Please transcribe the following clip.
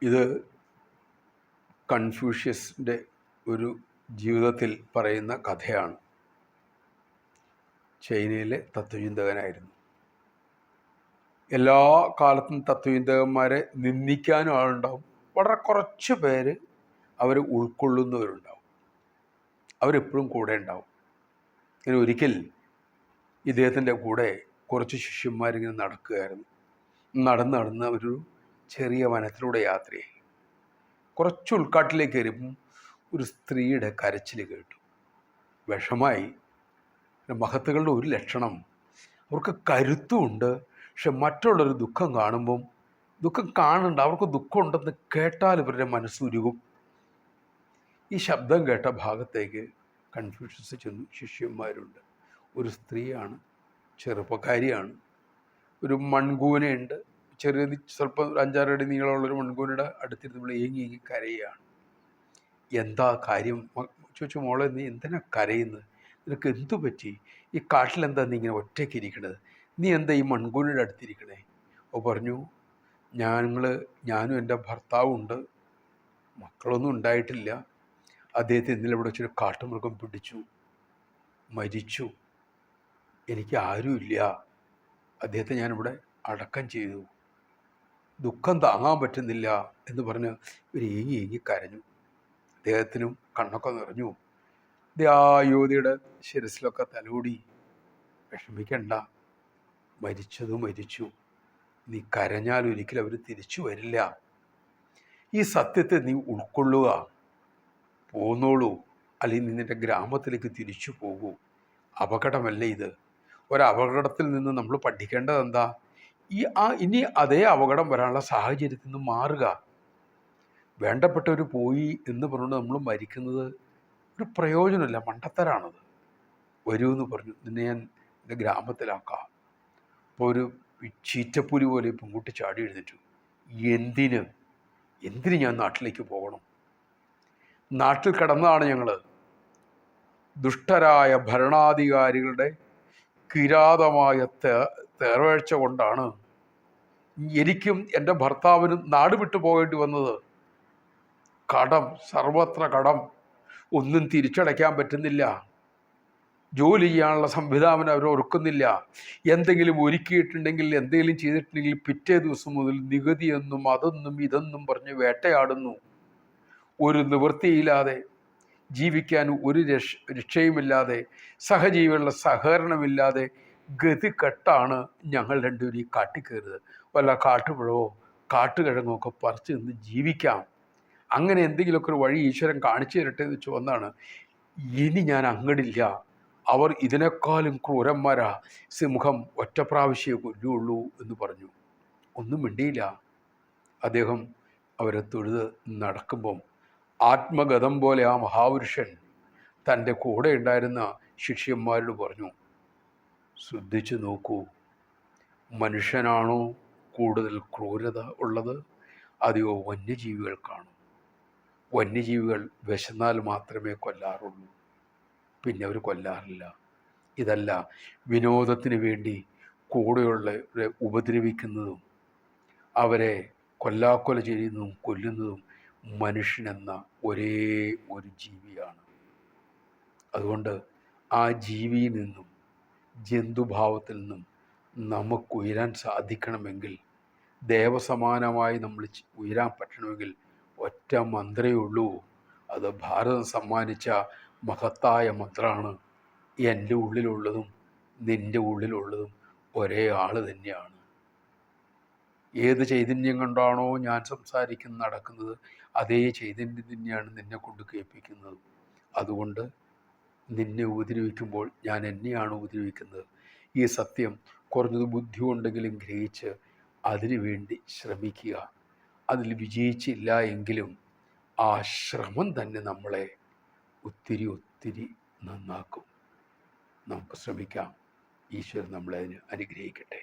ഇത് കൺഫ്യൂഷ്യസിൻ്റെ ഒരു ജീവിതത്തിൽ പറയുന്ന കഥയാണ്. ചൈനയിലെ തത്വചിന്തകനായിരുന്നു. എല്ലാ കാലത്തും തത്വചിന്തകന്മാരെ നിന്ദിക്കാനും ആളുണ്ടാവും. വളരെ കുറച്ച് പേര് അവർ ഉൾക്കൊള്ളുന്നവരുണ്ടാവും. അവരെപ്പോഴും കൂടെ ഉണ്ടാവും. ഇങ്ങനെ ഒരിക്കൽ ഇദ്ദേഹത്തിൻ്റെ കൂടെ കുറച്ച് ശിഷ്യന്മാരിങ്ങനെ നടക്കുകയായിരുന്നു. നടന്ന് ഒരു ചെറിയ വനത്തിലൂടെ യാത്രയായി. കുറച്ച് ഉൾക്കാട്ടിലേക്ക് കയറിയപ്പം ഒരു സ്ത്രീയുടെ കരച്ചിൽ കേട്ടു. വിഷമായി. മഹത്തുക്കളുടെ ഒരു ലക്ഷണം, അവർക്ക് കരുത്തുമുണ്ട്. പക്ഷെ മറ്റുള്ളൊരു ദുഃഖം കാണുമ്പം, ദുഃഖം കാണുന്നുണ്ട്, അവർക്ക് ദുഃഖമുണ്ടെന്ന് കേട്ടാൽ ഇവരുടെ മനസ്സുരുകും. ഈ ശബ്ദം കേട്ട ഭാഗത്തേക്ക് കൺഫ്യൂഷ്യസ് ചെന്നു. ശിഷ്യന്മാരുണ്ട്. ഒരു സ്ത്രീയാണ്, ചെറുപ്പക്കാരിയാണ്. ഒരു മൺകൂനയുണ്ട്, ചെറിയ സ്വല്പം 5-6 അടി നീളമുള്ളൊരു മൺകൂനയുടെ അടുത്തിരുന്ന് നമ്മൾ ഏങ്ങി കരയുകയാണ്. എന്താ കാര്യം ചോദിച്ചു. മോളെ, നീ എന്തിനാ കരയുന്നത്? നിനക്ക് എന്തു പറ്റി? ഈ കാട്ടിലെന്താ നീ ഇങ്ങനെ ഒറ്റയ്ക്ക് ഇരിക്കണത്? നീ എന്താ ഈ മൺകൂനയുടെ അടുത്തിരിക്കണേ? അപ്പോൾ പറഞ്ഞു, ഞാനും എൻ്റെ ഭർത്താവും ഉണ്ട്, മക്കളൊന്നും ഉണ്ടായിട്ടില്ല. അദ്ദേഹത്തെ ഇന്നലെ ഇവിടെ വെച്ചൊരു കാട്ടുമൃഗം പിടിച്ചു, മരിച്ചു. എനിക്ക് ആരുമില്ല. അദ്ദേഹത്തെ ഞാനിവിടെ അടക്കം ചെയ്തു. ദുഃഖം താങ്ങാൻ പറ്റുന്നില്ല എന്ന് പറഞ്ഞ് ഒരു ഏങ്ങി കരഞ്ഞു. അദ്ദേഹത്തിനും കണ്ണൊക്കെ നിറഞ്ഞു. ആ യുവതിയുടെ ശിരസിലൊക്കെ തലോടി. വിഷമിക്കണ്ട, മരിച്ചത് മരിച്ചു. നീ കരഞ്ഞാൽ ഒരിക്കലും അവർ തിരിച്ചു വരില്ല. ഈ സത്യത്തെ നീ ഉൾക്കൊള്ളുക. പോന്നോളൂ, അല്ലെങ്കിൽ നിന്നിൻ്റെ ഗ്രാമത്തിലേക്ക് തിരിച്ചു പോകൂ. അപകടമല്ലേ ഇത്? ഒരപകടത്തിൽ നിന്ന് നമ്മൾ പഠിക്കേണ്ടത് എന്താ? ഇനി അതേ അപകടം വരാനുള്ള സാഹചര്യത്തിൽ നിന്ന് മാറുക. വേണ്ടപ്പെട്ടവർ പോയി എന്ന് പറഞ്ഞുകൊണ്ട് നമ്മൾ മരിക്കുന്നത് ഒരു പ്രയോജനമില്ല, മണ്ടത്തരാണത്. വരുമെന്ന് പറഞ്ഞു, നിന്നെ ഞാൻ എൻ്റെ ഗ്രാമത്തിലാക്കാം. അപ്പോൾ ഒരു ചീറ്റപ്പുലി പോലെ പെൺകുട്ടി ചാടി എഴുന്നേറ്റു. എന്തിന് ഞാൻ നാട്ടിലേക്ക് പോകണം? നാട്ടിൽ കിടന്നതാണ് ഞങ്ങൾ. ദുഷ്ടരായ ഭരണാധികാരികളുടെ കിരാതമായ തേർവേഴ്ച കൊണ്ടാണ് എനിക്കും എൻ്റെ ഭർത്താവിനും നാട് വിട്ടു പോകേണ്ടി വന്നത്. കടം, സർവത്ര കടം, ഒന്നും തിരിച്ചടയ്ക്കാൻ പറ്റുന്നില്ല. ജോലി ചെയ്യാനുള്ള സംവിധാനം അവർ ഓർക്കുന്നില്ല. എന്തെങ്കിലും ഒരുക്കിയിട്ടുണ്ടെങ്കിൽ, എന്തെങ്കിലും ചെയ്തിട്ടുണ്ടെങ്കിൽ പിറ്റേ ദിവസം മുതൽ നികുതിയെന്നും അതൊന്നും ഇതൊന്നും പറഞ്ഞ് വേട്ടയാടുന്നു. ഒരു നിവൃത്തിയില്ലാതെ, ജീവിക്കാൻ ഒരു രക്ഷയുമില്ലാതെ, സഹജീവികളുടെ സഹകരണമില്ലാതെ ഗതികെട്ടാണ് ഞങ്ങൾ രണ്ടുപേരും ഈ കാട്ടിക്കയറുന്നത്. വല്ല കാട്ടുപഴമോ കാട്ടുകിഴങ്ങോ ഒക്കെ പറിച്ച് നിന്ന് ജീവിക്കാം. അങ്ങനെ എന്തെങ്കിലുമൊക്കെ ഒരു വഴി ഈശ്വരൻ കാണിച്ചു തരട്ടെ എന്ന് വെച്ച് വന്നാണ്. ഇനി ഞാൻ അങ്ങടില്ല. അവർ ഇതിനേക്കാളും ക്രൂരന്മാരാ. സിംഹം ഒറ്റ പ്രാവശ്യമേ കൊല്ലുള്ളൂ എന്ന് പറഞ്ഞു. ഒന്നും മിണ്ടിയില്ല. അദ്ദേഹം അവരെ തൊഴുത് നടക്കുമ്പം ആത്മഗതം പോലെ ആ മഹാപുരുഷൻ തൻ്റെ കൂടെ ഉണ്ടായിരുന്ന ശിഷ്യന്മാരോട് പറഞ്ഞു, ശ്രദ്ധിച്ചു നോക്കൂ, മനുഷ്യനാണോ കൂടുതൽ ക്രൂരത ഉള്ളത്, അതെയോ വന്യജീവികൾക്കാണോ? വന്യജീവികൾ വിശന്നാൽ മാത്രമേ കൊല്ലാറുള്ളൂ, പിന്നെ അവർ കൊല്ലാറില്ല. ഇതല്ല, വിനോദത്തിന് വേണ്ടി കൂടെയുള്ളവരെ ഉപദ്രവിക്കുന്നതും അവരെ കൊല്ലാക്കൊല ചെയ്യുന്നതും കൊല്ലുന്നതും മനുഷ്യനെന്ന ഒരേ ഒരു ജീവിയാണ്. അതുകൊണ്ട് ആ ജീവിയിൽ നിന്നും, ജന്തുഭാവത്തിൽ നിന്നും നമുക്ക് ഉയരാൻ സാധിക്കണമെങ്കിൽ, ദേവസമാനമായി നമ്മൾ ഉയരാൻ പറ്റണമെങ്കിൽ ഒറ്റ മന്ത്രമേ ഉള്ളൂ. അത് ഭാരതം സമ്മാനിച്ച മഹത്തായ മന്ത്രമാണ്. എൻ്റെ ഉള്ളിലുള്ളതും നിൻ്റെ ഉള്ളിലുള്ളതും ഒരേ ആൾ തന്നെയാണ്. ഏത് ചൈതന്യം കൊണ്ടാണോ ഞാൻ സംസാരിക്കുന്നത്, നടക്കുന്നത്, അതേ ചൈതന്യം തന്നെയാണ് നിന്നെ കൊണ്ട് കേൾപ്പിക്കുന്നത്. അതുകൊണ്ട് നിന്നെ ഉപദ്രവിക്കുമ്പോൾ ഞാൻ എന്നെയാണ് ഉപദ്രവിക്കുന്നത്. ഈ സത്യം കുറഞ്ഞത് ബുദ്ധി കൊണ്ടെങ്കിലും ഗ്രഹിച്ച് അതിനു വേണ്ടി ശ്രമിക്കുക. അതിൽ വിജയിച്ചില്ല എങ്കിലും ആ ശ്രമം തന്നെ നമ്മളെ ഒത്തിരി നന്നാക്കും. നമുക്ക് ശ്രമിക്കാം. ഈശ്വരൻ നമ്മളെ അനുഗ്രഹിക്കട്ടെ.